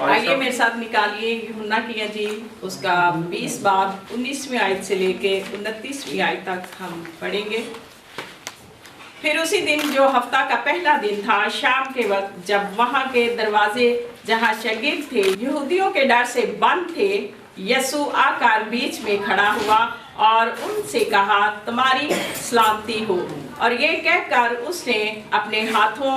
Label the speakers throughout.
Speaker 1: آئیے میرے ساتھ نکالیے یوحنا کی انجیل اس کا 20 باب 19ویں آیت سے لے کے 29ویں آیت تک ہم پڑھیں گے۔ پھر اسی دن جو ہفتہ کا پہلا دن تھا، شام کے وقت، جب وہاں کے دروازے جہاں شاگرد تھے یہودیوں کے ڈر سے بند تھے، یسوع آ کر بیچ میں کھڑا ہوا اور ان سے کہا، تمہاری سلامتی ہو۔ اور یہ کہہ کر اس نے اپنے ہاتھوں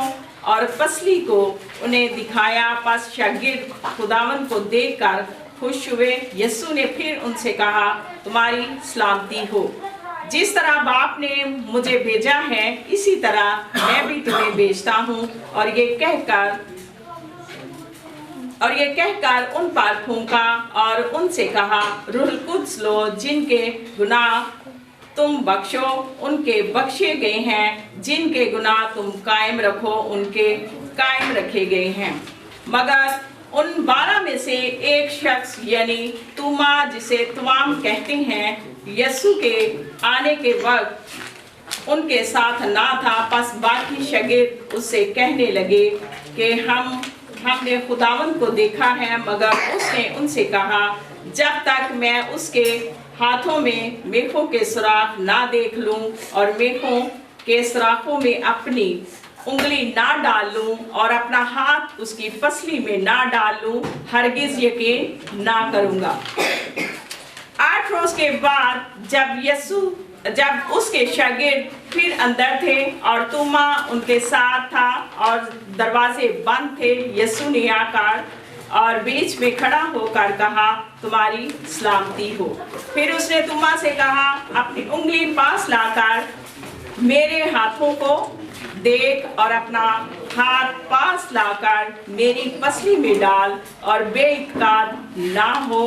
Speaker 1: اور پسلی کو انہیں دکھایا۔ پس شاگرد خداوند کو دیکھ کر خوش ہوئے۔ یسوع نے پھر ان سے کہا، تمہاری سلامتی ہو۔ جس طرح باپ نے مجھے بھیجا ہے، اسی طرح میں بھی تمہیں بھیجتا ہوں۔ اور یہ کہہ کر ان پر پھونکا اور ان سے کہا، روح القدس لو، جن کے گناہ تم بخشو ان کے بخشے گئے ہیں، جن کے گناہ تم قائم رکھو ان کے قائم رکھے گئے ہیں۔ مگر ان 12 میں سے ایک شخص یعنی توما، جسے توام کہتے ہیں، یسوع کے آنے کے وقت ان کے ساتھ نہ تھا۔ پس باقی شاگرد اس سے کہنے لگے کہ ہم نے خداوند کو دیکھا ہے۔ مگر اس نے ان سے کہا، جب تک میں اس کے ہاتھوں میں میخوں کے سوراخ نہ دیکھ لوں اور میخوں کے سوراخوں میں اپنی انگلی نہ ڈال لوں اور اپنا ہاتھ اس کی پسلی میں نہ ڈال لوں، ہرگز یقین نہ کروں گا۔ 8 روز کے بعد جب اس کے شاگرد پھر اندر تھے اور توما ان کے ساتھ تھا اور دروازے بند تھے، یسوع نے آ کر اور بیچ میں کھڑا ہو کر کہا، تمہاری سلامتی ہو۔ پھر اس نے توما سے کہا، اپنی انگلی پاس لا کر میرے ہاتھوں کو دیکھ اور اپنا ہاتھ پاس لا کر میری پسلی میں ڈال اور بے اعتقاد نہ ہو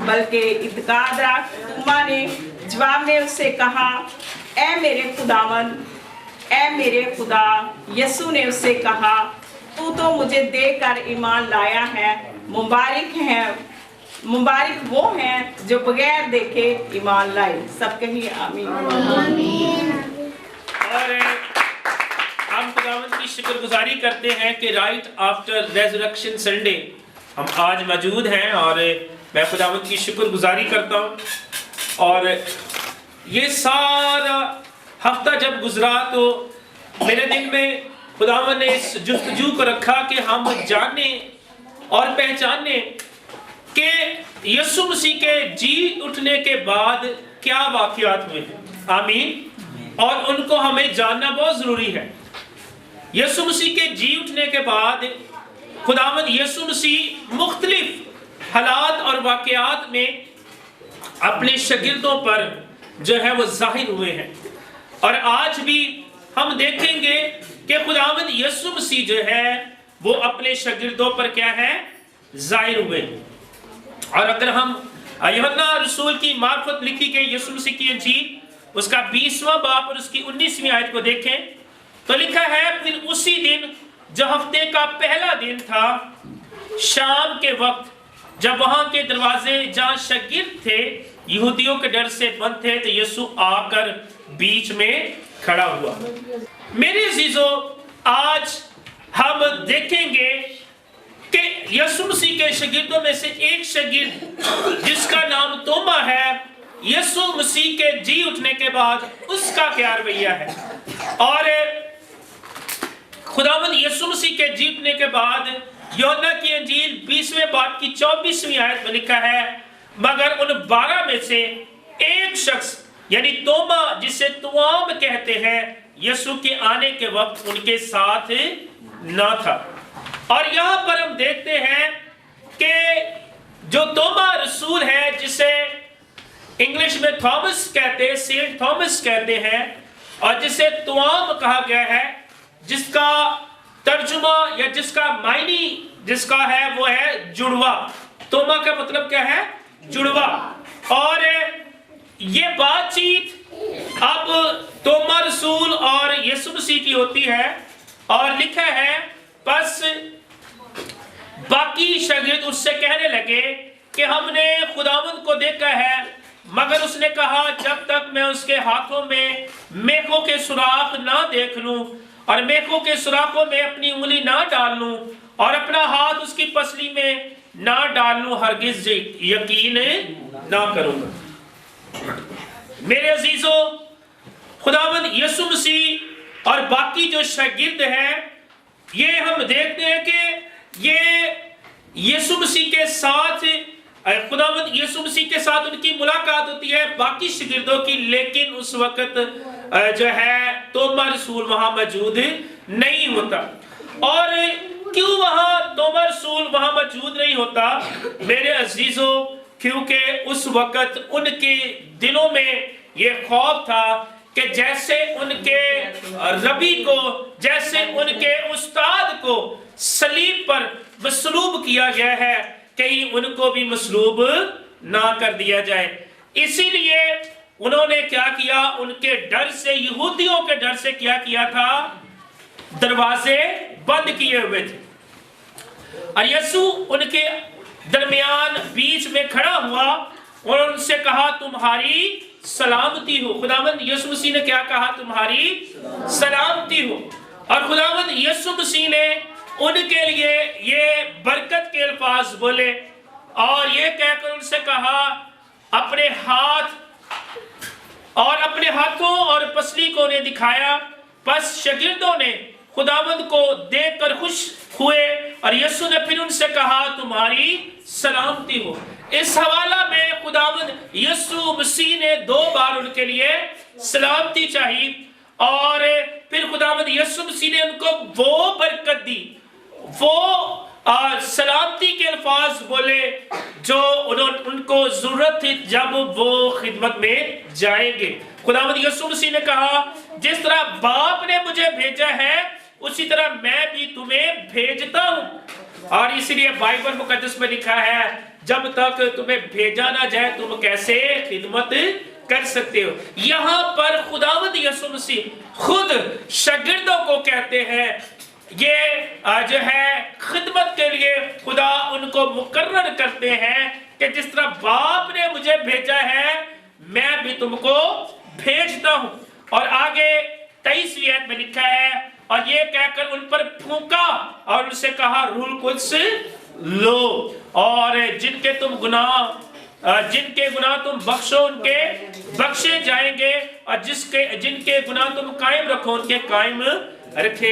Speaker 1: بلکہ اعتقاد رکھ۔ توما نے جواب میں اس سے کہا، اے میرے خداوند، اے میرے خدا۔ یسوع نے اس سے کہا، تو مجھے دیکھ کر ایمان لایا ہے۔ مبارک وہ ہیں جو بغیر دیکھے ایمان لائے۔ سب کہیے آمین۔
Speaker 2: اور ہم خداوند کی شکر گزاری کرتے ہیں کہ رائٹ آفٹر ریزریکشن سنڈے ہم آج موجود ہیں، اور میں خداوند کی شکر گزاری کرتا ہوں۔ اور یہ سارا ہفتہ جب گزرا تو میرے دل میں خداوند نے اس جستجو کو رکھا کہ ہم جانیں اور پہچانیں کہ یسوع مسیح کے جی اٹھنے کے بعد کیا واقعات ہوئے ہیں۔ آمین۔ اور ان کو ہمیں جاننا بہت ضروری ہے۔ یسوع مسیح کے جی اٹھنے کے بعد خداوند یسوع مسیح مختلف حالات اور واقعات میں اپنے شاگردوں پر جو ہے وہ ظاہر ہوئے ہیں، اور آج بھی ہم دیکھیں گے کہ خداوند یسوع مسیح جو ہے وہ اپنے شاگردوں پر کیا ہے، ظاہر ہوئے۔ اور اگر ہم یوحنا رسول کی معرفت لکھی گئی یسوع مسیح کی انجیل اس کا 20واں باب اور اس کی 19ویں آیت کو دیکھیں تو لکھا ہے، پھر اسی دن جو ہفتے کا پہلا دن تھا، شام کے وقت، جب وہاں کے دروازے جہاں شاگرد تھے یہودیوں کے ڈر سے بند تھے، تو یسوع آ کر بیچ میں کھڑا ہوا۔ میرے عزیزو، آج ہم دیکھیں گے کہ یسوع مسیح کے شاگردوں میں سے ایک شاگرد جس کا نام توما ہے، یسوع مسیح کے جی اٹھنے کے بعد اس کا کیا رویہ ہے۔ اور خداوند یسوع مسیح کے جی اٹھنے کے بعد یوحنا کی انجیل 20ویں باب کی 24ویں آیت میں لکھا ہے، مگر ان 12 میں سے ایک شخص یعنی توما، جسے توام کہتے ہیں، یسوع کے آنے کے وقت ان کے ساتھ نہ تھا۔ اور یہاں پر ہم دیکھتے ہیں کہ جو توما رسول ہے، جسے انگلش میں تھامس کہتے ہیں، سینٹ تھامس کہتے ہیں، اور جسے توام کہا گیا ہے، جس کا ترجمہ یا جس کا معنی جس کا ہے وہ ہے جڑوا۔ توما کا مطلب کیا ہے؟ جڑوا۔ اور یہ بات چیت اب توما رسول اور یسوع مسیح کی ہوتی ہے، اور لکھا ہے، پس باقی شاگرد اس سے کہنے لگے کہ ہم نے خداوند کو دیکھا ہے، مگر اس نے کہا، جب تک میں اس کے ہاتھوں میں میخوں کے سوراخ نہ دیکھ لوں اور میخوں کے سوراخوں میں اپنی انگلی نہ ڈال لوں اور اپنا ہاتھ اس کی پسلی میں ना डालूं, हरगिज यकीन ना करूंगा। मेरे अजीजों, खुदावंद यीशु मसीह और बाकी जो शागिर्द हैं, ये हम देखते हैं कि ये यीशु मसीह के साथ, खुदावंद यीशु मसीह के साथ उनकी मुलाकात होती है बाकी शागिर्दों की, लेकिन उस वक्त जो है तोमा रसूल वहां मौजूद नहीं होता। और क्यों वहां तोमा रसूल वहां मौजूद नहीं होता मेरे अजीजों? क्योंकि उस वक्त उनके दिलों में ये खौफ था कि जैसे उनके रबी को, जैसे उनके उस्ताद को सलीब पर मसलूब किया गया है, कहीं उनको भी मसलूब ना कर दिया जाए। इसीलिए उन्होंने क्या किया? उनके डर से, यहूदियों के डर से क्या किया था? दरवाजे बंद किए हुए थे। और यीशु उनके दरमियान बीच में खड़ा हुआ और उनसे कहा, तुम्हारी सलामती हो। खुदावंद यीशु मसीह ने क्या कहा? तुम्हारी सलामती हो। और खुदावंद यीशु मसीह ने उनके लिए ये बरकत के अल्फाज बोले और ये कहकर उनसे कहा, अपने हाथ और अपने हाथों और पसली को उन्हें दिखाया। बस शागिर्दों ने खुदावंद को देखकर खुश हुए और यीशु ने फिर उनसे कहा, तुम्हारी सलामती हो। इस हवाला में खुदावंद यीशु मसीह ने 2 बार उनके लिए सलामती चाहिए और फिर खुदावंद यीशु मसीह ने उनको वो बरकत दी, वो सलामती के अल्फाज बोले जो उनको जरूरत थी जब वो खिदमत में जाएंगे। खुदावंद यीशु मसीह ने कहा, जिस तरह बाप ने मुझे भेजा है उसी तरह मैं भी तुम्हें भेजता हूं। और इसलिए बाइबल मुकद्दस में लिखा है, जब तक तुम्हें भेजा ना जाए तुम कैसे खिदमत कर सकते हो। यहां पर खुदावंद यीशु मसीह खुद शागिर्दों को कहते हैं, ये जो है खिदमत के लिए खुदा उनको मुकर्रर करते हैं कि जिस तरह बाप ने मुझे भेजा है मैं भी तुमको भेजता हूं। और आगे 23वीं आयत में लिखा है, और ये कहकर उन पर फूंका और उनसे कहा, रूह कुद्स लो और जिनके गुनाह तुम बख्शो उनके बख्शे जाएंगे और जिनके गुनाह तुम कायम रखो उनके कायम रखे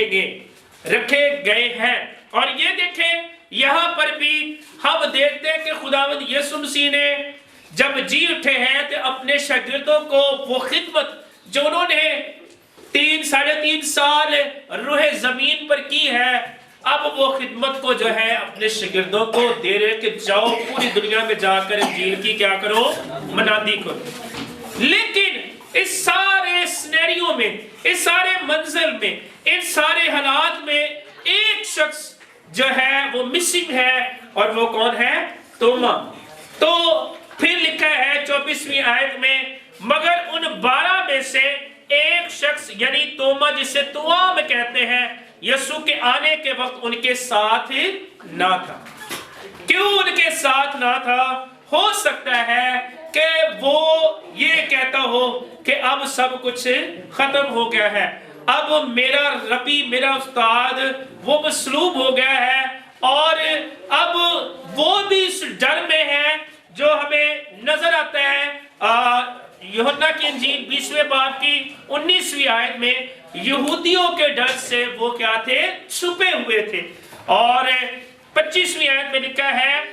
Speaker 2: गए हैं। और ये देखें, यहां पर भी हम देखते हैं कि खुदावंद यीशु मसीह ने जब जी उठे हैं तो अपने शागिर्दों को वो खिदमत जो उन्होंने 3-3.5 साल रूहे जमीन पर की है, अब वो खिदमत को जो है अपने शागिर्दों को दे रहे कि जाओ पूरी दुनिया में जाकर इंजील की क्या करो, मनादी करो। लेकिन इस सारे सिनेरियो में, इस सारे मंजिल में, इन सारे हालात में एक शख्स जो है वो मिसिंग है और वो कौन है? तोमा। तो फिर लिखा है 24वीं आयत में, मगर उन 12 में से एक शख्स यानी तोमा, जिसे तुआम कहते हैं, यीशु के आने के वक्त उनके साथ ना था। क्यों उनके साथ ना था? हो सकता है कि वो ये कहता हो कि अब सब कुछ खत्म हो गया है, अब मेरा रबी, मेरा उस्ताद वो मसलूब हो गया है और अब वो भी इस डर में है जो हमें नजर आता है यूहन्ना की इंजील 20वें बाब की 19वीं आयत में। यहूदियों के डर से वो क्या थे? छुपे हुए थे। और 25वीं आयत में लिखा है,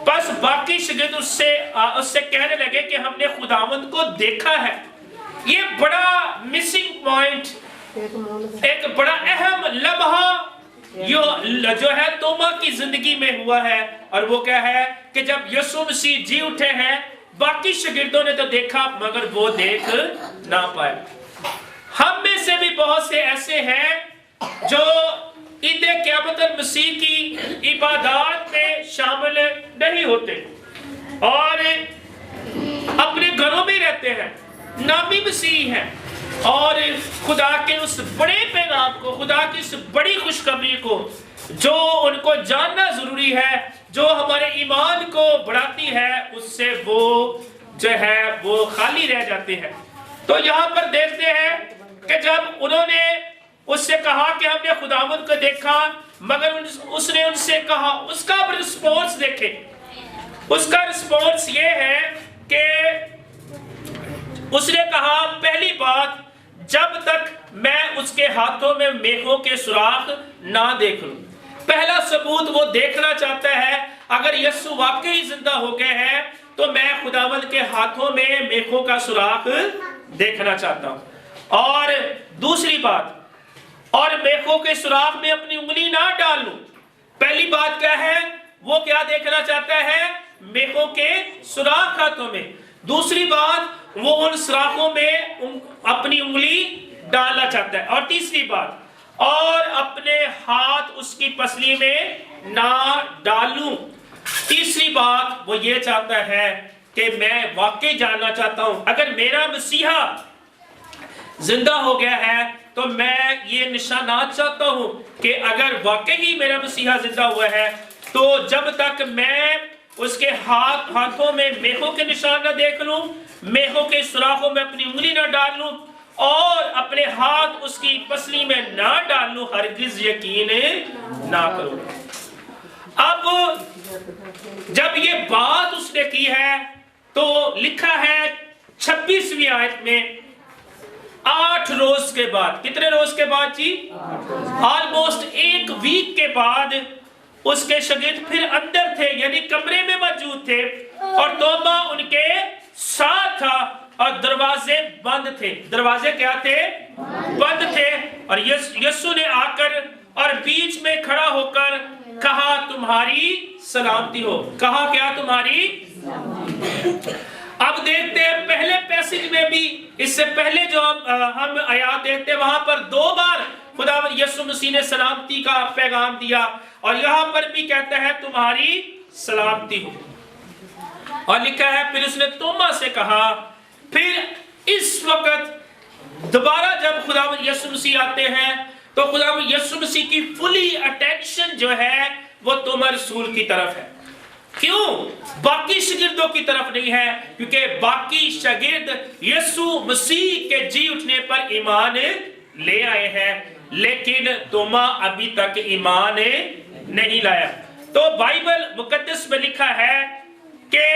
Speaker 2: बस बाकी शागिर्द उससे कहने लगे कि हमने खुदावंद को देखा है। ये बड़ा मिसिंग पॉइंट, एक बड़ा अहम लम्हा जो है तोमा की जिंदगी में हुआ है। और वो क्या है कि जब यीशु मसीह जी उठे हैं, बाकी शागिर्दों ने तो देखा मगर वो देख ना पाए। हम में से भी बहुत से ऐसे हैं जो ईद क़यामत मसीह की इबादत में शामिल नहीं होते और अपने घरों में रहते हैं, नामी मसीह हैं और खुदा के उस बड़े पैगाम को, खुदा की उस बड़ी खुशखबरी को जो उनको जानना जरूरी है, जो हमारे ईमान को बढ़ाती है, उससे वो जो है वो खाली रह जाते हैं। तो यहाँ पर देखते हैं कि जब उन्होंने उससे कहा कि हमने खुदावंद को देखा, मगर उसने उनसे कहा, उसका रिस्पॉन्स देखें, उसका रिस्पॉन्स ये है कि उसने कहा, पहली बात, जब तक मैं उसके हाथों में मेखों के सुराख ना देख लूं। पहला सबूत वो देखना चाहता है, अगर यीशु वाकई जिंदा हो गए हैं तो मैं खुदावंद के हाथों में मेखों का सुराख देखना चाहता हूं। और दूसरी बात, और मेखों के सुराख में अपनी उंगली ना डाल लूं। पहली बात क्या है, वो क्या देखना चाहता है, मेखों के सुराख हाथों में। दूसरी बात, वो उन सुराखों में अपनी उंगली डालना चाहता है। और तीसरी बात, और अपने हाथ उसकी पसली में ना डालूं। तीसरी बात, वो ये चाहता है कि मैं वाकई जानना चाहता हूं, अगर मेरा मसीहा जिंदा हो गया है तो मैं ये निशानात चाहता हूं कि अगर वाकई मेरा मसीहा जिंदा हुआ है तो जब तक मैं उसके हाथों में मेखों के निशान ना देख लूं, मेखों के सुराखों में अपनी उंगली ना डाल लूं और अपने हाथ उसकी पसली में ना डाल लूं, हरगिज यकीन ना करूं। अब जब ये बात उसने की है तो लिखा है 26वीं आयत में, 8 रोज के बाद, कितने रोज के बाद जी? ऑलमोस्ट 1 वीक के बाद उसके शागिर्द फिर अंदर थे, यानी कमरे में मौजूद थे, और तोमा उनके साथ था और दरवाजे बंद थे। दरवाजे क्या थे? बंद थे। और यीशु ने आकर और बीच में खड़ा होकर कहा, तुम्हारी सलामती हो। कहा क्या? तुम्हारी। अब देखते हैं पहले पैसेज में भी, इससे पहले जो हम आयात देखते हैं, वहां पर 2 बार खुदावंद यीशु मसीह ने सलामती का पैगाम दिया, और यहां पर भी कहता है तुम्हारी सलामती हो। और लिखा है फिर उसने तोमा से कहा। फिर इस वक्त दोबारा जब खुदावंद यीशु मसीह आते हैं तो खुदावंद यीशु मसीह की फुली अटेंशन जो है वो तोमा रसूल की तरफ है। क्यों? बाकी शागिर्दों की तरफ नहीं है, क्योंकि बाकी शागिर्द यीशु मसीह के जी उठने पर ईमान ले आए हैं, लेकिन तोमा अभी तक ईमान नहीं लाया। तो बाइबल मुकद्दस में लिखा है कि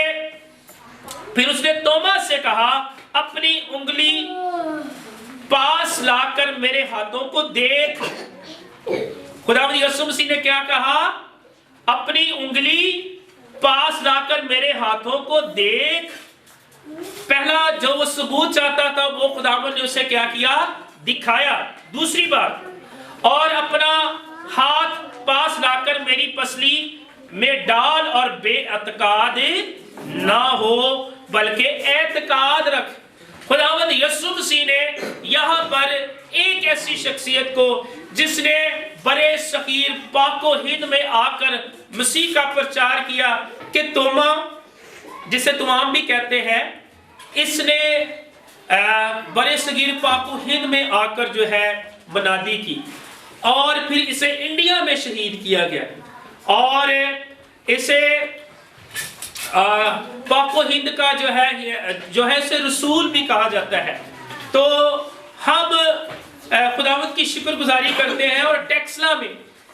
Speaker 2: फिर उसने तोमा से कहा, अपनी उंगली पास लाकर मेरे हाथों को देख। खुदावंद यीशु मसीह ने क्या कहा? अपनी उंगली पास लाकर मेरे हाथों को देख। पहला जो वो सबूत चाहता था वो खुदावंद ने उसे क्या किया? दिखाया। दूसरी बात, और अपना हाथ पास लाकर मेरी पसली में डाल और बेअतकाद ना हो बल्कि एतकाद रख। खुदावंद यीशु मसीह ने यहाँ पर एक ऐसी शख्सियत को, जिसने बड़े सगीर पाको हिंद में आकर मसीह का प्रचार किया, कि तोमा, जिसे तुमाम भी कहते हैं, इसने बड़े सगीर पाको हिंद में आकर जो है मनादी की, और फिर इसे इंडिया में शहीद किया गया, और इसे पाको हिंद का जो है इसे रसूल भी कहा जाता है। तो हम खुदावंद की शुक्रगुजारी करते हैं, और टेक्सला में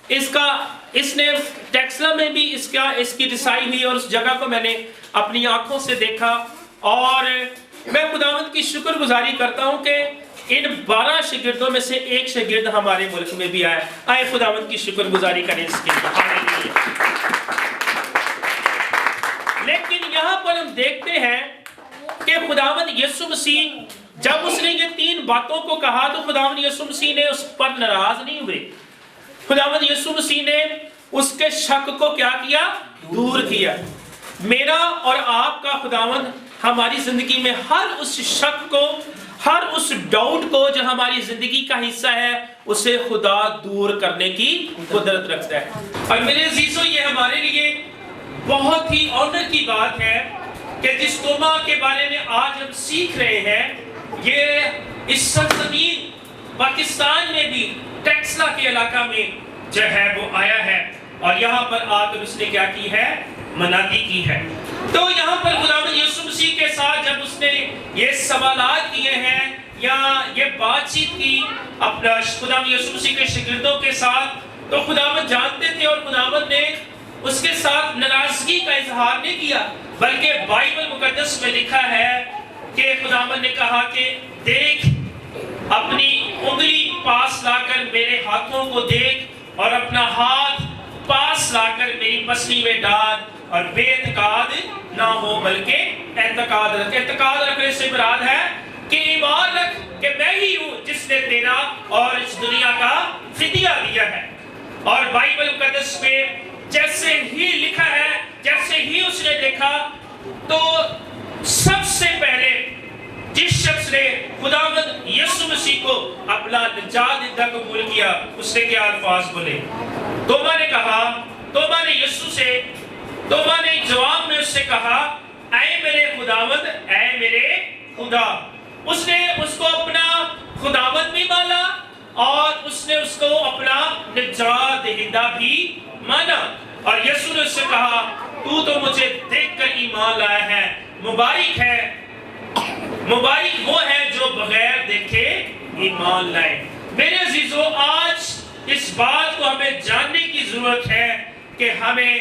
Speaker 2: इसने टेक्सला में भी इसकी रिसाई हुई, और उस जगह को मैंने अपनी आंखों से देखा, और मैं खुदावंद की शुक्रगुजारी करता हूं कि इन 12 शागिर्दों में से एक शागिर्द हमारे मुल्क में भी आया। आए खुदावंद की शुक्रगुजारी करें इसके लिए। लेकिन यहाँ पर हम देखते हैं कि खुदावंद यीशु मसीह जब उसने ये 3 बातों को कहा तो खुदावंद यीशु मसीह ने उस पर नाराज नहीं हुए। खुदावंद यीशु मसीह ने उसके शक को क्या किया? दूर किया। मेरा और आपका खुदावंद हमारी जिंदगी में हर उस शक को, हर उस डाउट को जो हमारी जिंदगी का हिस्सा है, उसे खुदा दूर करने की कुदरत रखता है। और मेरे अजीजों, ये हमारे लिए बहुत ही ऑनर की बात है कि जिस तोमा के बारे में आज हम सीख रहे हैं, ये इस सरजमीन पाकिस्तान में भी टेक्सला के इलाका में जो है वो आया है, और यहाँ पर आकर उसने क्या की है? मनादी की है। तो यहाँ पर खुदावंद यीशु मसीह के साथ जब उसने ये सवालात किए हैं या ये बातचीत की अपना खुदावंद यीशु मसीह के शागिर्दों के साथ, تو خداوند جانتے تھے اور خداوند نے اس کے ساتھ ناراضگی کا اظہار نہیں کیا، بلکہ بائبل مقدس میں لکھا ہے کہ خداوند نے کہا کہ دیکھ اپنی انگلی پاس لا کر میرے ہاتھوں کو دیکھ اور اپنا ہاتھ پاس لا کر میری پسلی میں ڈال اور بے اعتقاد نہ ہو بلکہ اعتقاد رکھ۔ اعتقاد رکھنے سے مراد ہے کہ ایمان رکھ کہ میں ہی ہوں جس نے تیرا اور اس دنیا کا فدیہ دیا ہے۔ اور بائبل مقدس میں جیسے ہی لکھا ہے، جیسے ہی اس نے دیکھا تو سب سے پہلے جس شخص نے خداوند یسوع مسیح کو اپنا نجات دہندہ قبول کیا، اس نے کیا الفاظ بولے؟ توما نے کہا، توما نے یسوع سے، توما نے جواب میں اس سے کہا، اے میرے خداوند، اے میرے خدا۔ اس نے اس کو اپنا خداوند بھی مانا اور اس نے اس کو اپنا نجات دہندہ بھی مانا۔ اور یسوع نے اس سے کہا، تو مجھے دیکھ کر ایمان لایا ہے، مبارک ہے، مبارک وہ ہے جو بغیر دیکھے ایمان لائے۔ میرے عزیزو، آج اس بات کو ہمیں جاننے کی ضرورت ہے کہ ہمیں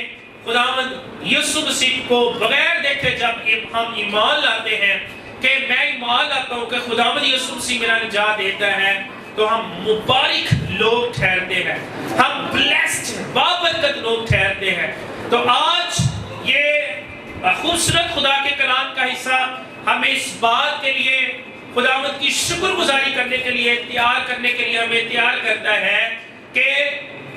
Speaker 2: خداوند یسوع مسیح کو بغیر دیکھے جب ہم ایمان لاتے ہیں، کہ میں ایمان لاتا ہوں کہ خداوند یسوع مسیح میرا نجات دیتا ہے، تو ہم مبارک لوگ ٹھہرتے ہیں، ہم بلیسڈ بابرکت لوگ ٹھہرتے ہیں۔ تو آج یہ خوبصورت خدا کے کلام کا حصہ ہمیں اس بات کے لیے خداوند کی شکر گزاری کرنے کے لیے تیار کرنے کے لیے ہمیں تیار کرتا ہے کہ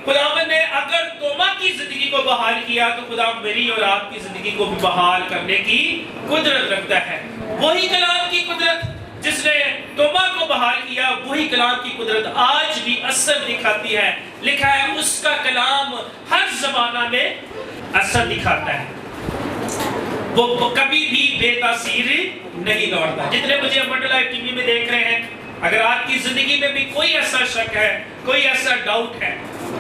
Speaker 2: خداوند نے اگر توما کی زندگی کو بحال کیا تو خدا میری اور آپ کی زندگی کو بھی بحال کرنے کی قدرت رکھتا ہے۔ وہی کلام کی قدرت جس نے توما کو بحال کیا، وہی کلام کی قدرت آج بھی اثر دکھاتی ہے۔ لکھا ہے اس کا کلام ہر زمانہ میں اثر دکھاتا ہے، وہ کبھی بھی بے تاثیر نہیں لوٹتا۔ جتنے مجھے منڈل لائف ٹی وی میں دیکھ رہے ہیں، اگر آپ کی زندگی میں بھی کوئی ایسا شک ہے، کوئی ایسا ڈاؤٹ ہے،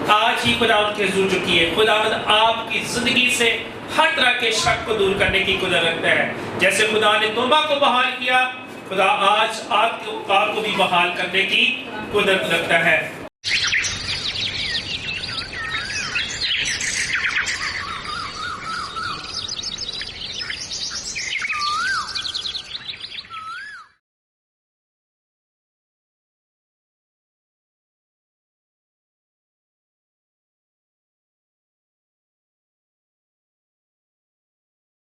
Speaker 2: آج ہی خداوند کے حضور جھکیے۔ خداوند آپ کی زندگی سے ہر طرح کے شک کو دور کرنے کی قدرت رکھتا ہے۔ جیسے خدا نے توما کو بحال کیا، خدا آج آپ کو بھی بحال کرنے کی قدرت رکھتا ہے۔